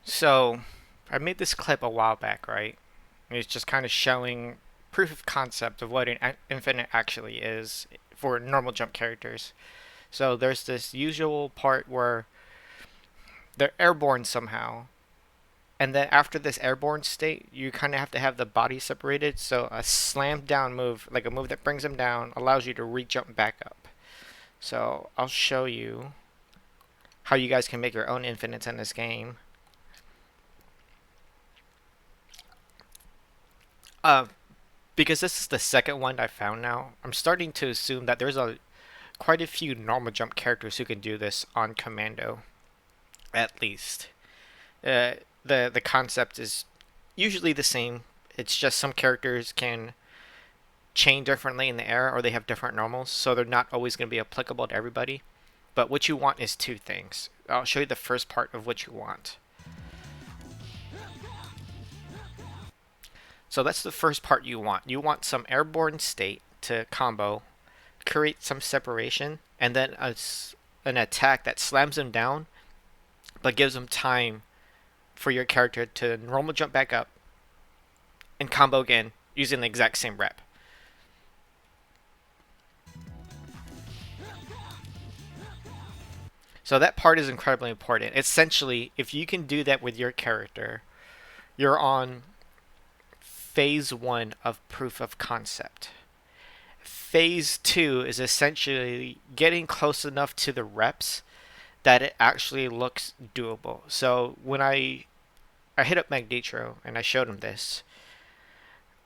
So, I made this clip a while back, right? It's just kind of showing proof of concept of what an infinite actually is for normal jump characters. So, there's this usual part where they're airborne somehow, and then after this airborne state, you kind of have to have the body separated. So, a slam down move, like a move that brings them down, allows you to re jump back up. So, I'll show you how you guys can make your own infinites in this game. Uh, because this is the second one I found now, I'm starting to assume that there's quite a few normal jump characters who can do this on commando, at least. Uh, the concept is usually the same. It's just some characters can chain differently in the air, or they have different normals, so they're not always going to be applicable to everybody. But what you want is two things. I'll show you the first part of what you want. So that's the first part you want. You want some airborne state to combo, create some separation, and then an attack that slams them down, but gives them time for your character to normal jump back up and combo again using the exact same rep. So that part is incredibly important. Essentially, if you can do that with your character, you're on phase one of proof of concept. Phase two is essentially getting close enough to the reps that it actually looks doable. So when I hit up Magnetro and I showed him this,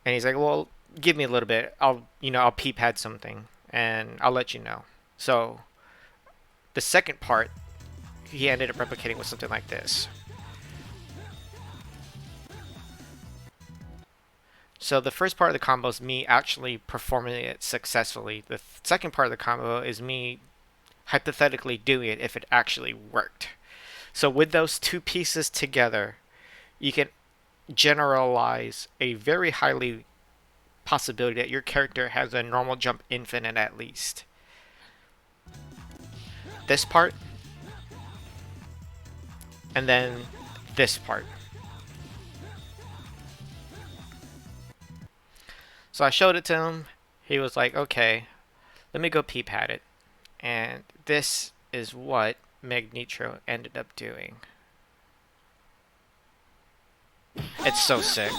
and he's like, "Well, give me a little bit. I'll p-pad something and I'll let you know." So the second part, he ended up replicating with something like this. So the first part of the combo is me actually performing it successfully. The second part of the combo is me hypothetically doing it if it actually worked. So with those two pieces together, you can generalize a very highly possibility that your character has a normal jump infinite at least. This part, and then this part. So I showed it to him. He was like, okay, let me go peep at it. And this is what Magnetro ended up doing. It's so sick.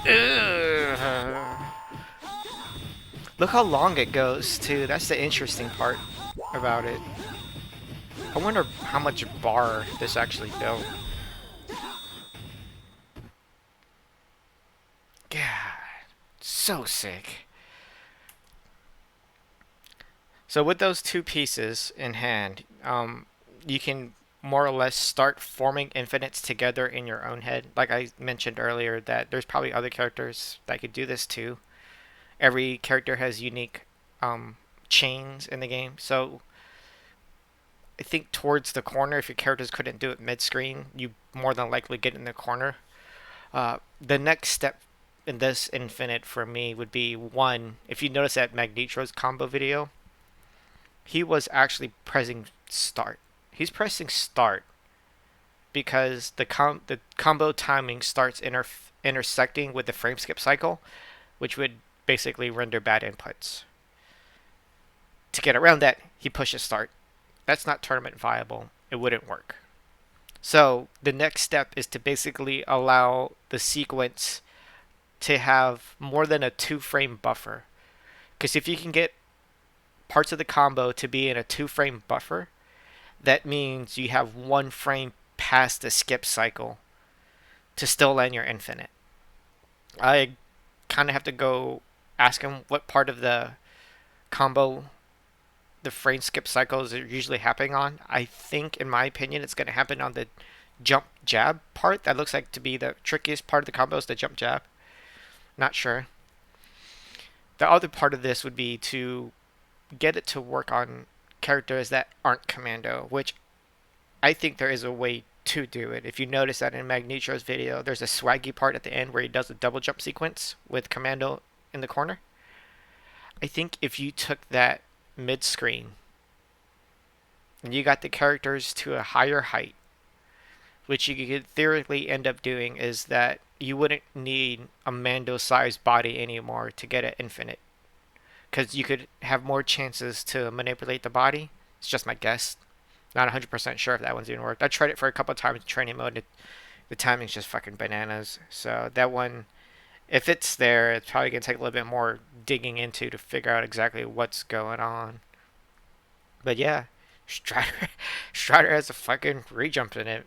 Ugh. Look how long it goes, too. That's the interesting part about it. I wonder how much bar this actually built. God, so sick. So with those two pieces in hand, you can more or less start forming infinites together in your own head. Like I mentioned earlier, that there's probably other characters that could do this too. Every character has unique chains in the game, so I think towards the corner, if your characters couldn't do it mid-screen, you more than likely get in the corner. The next step in this infinite for me would be one. If you notice that Magnetro's combo video, he was actually pressing start. He's pressing start because the combo timing starts intersecting with the frame skip cycle, which would basically render bad inputs. To get around that, he pushes start. That's not tournament viable. It wouldn't work. So the next step is to basically allow the sequence to have more than a 2-frame buffer. Because if you can get parts of the combo to be in a 2-frame buffer, that means you have 1 frame past the skip cycle to still land your infinite. I kind of have to go ask him what part of the combo the frame skip cycles are usually happening on. I think, in my opinion, it's going to happen on the jump jab part. That looks like to be the trickiest part of the combo is the jump jab. Not sure. The other part of this would be to get it to work on characters that aren't commando, which I think there is a way to do it. If you notice that in Magnetro's video, there's a swaggy part at the end where he does a double jump sequence with Commando in the corner. I think if you took that mid screen and you got the characters to a higher height, which you could theoretically end up doing, is that you wouldn't need a Mando-sized body anymore to get it infinite, because you could have more chances to manipulate the body. It's just my guess. Not 100% sure if that one's even worked. I tried it for a couple of times in training mode. The timing's just fucking bananas. So that one, if it's there, it's probably gonna take a little bit more digging into to figure out exactly what's going on. But yeah, Strider, Strider has a fucking re-jump in it.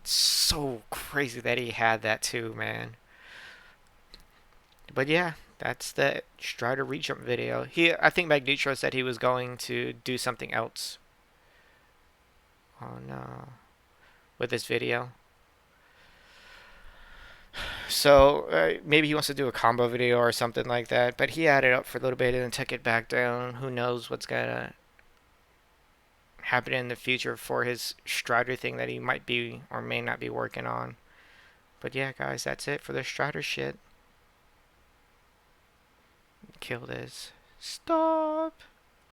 It's so crazy that he had that too, man. But yeah, that's the Strider re-jump video. I think Magneto said he was going to do something else. Oh no, with this video. So maybe he wants to do a combo video or something like that. But he had it up for a little bit and then took it back down. Who knows what's gonna happen in the future for his Strider thing that he might be or may not be working on. But yeah, guys, that's it for the Strider shit. Kill this. Stop.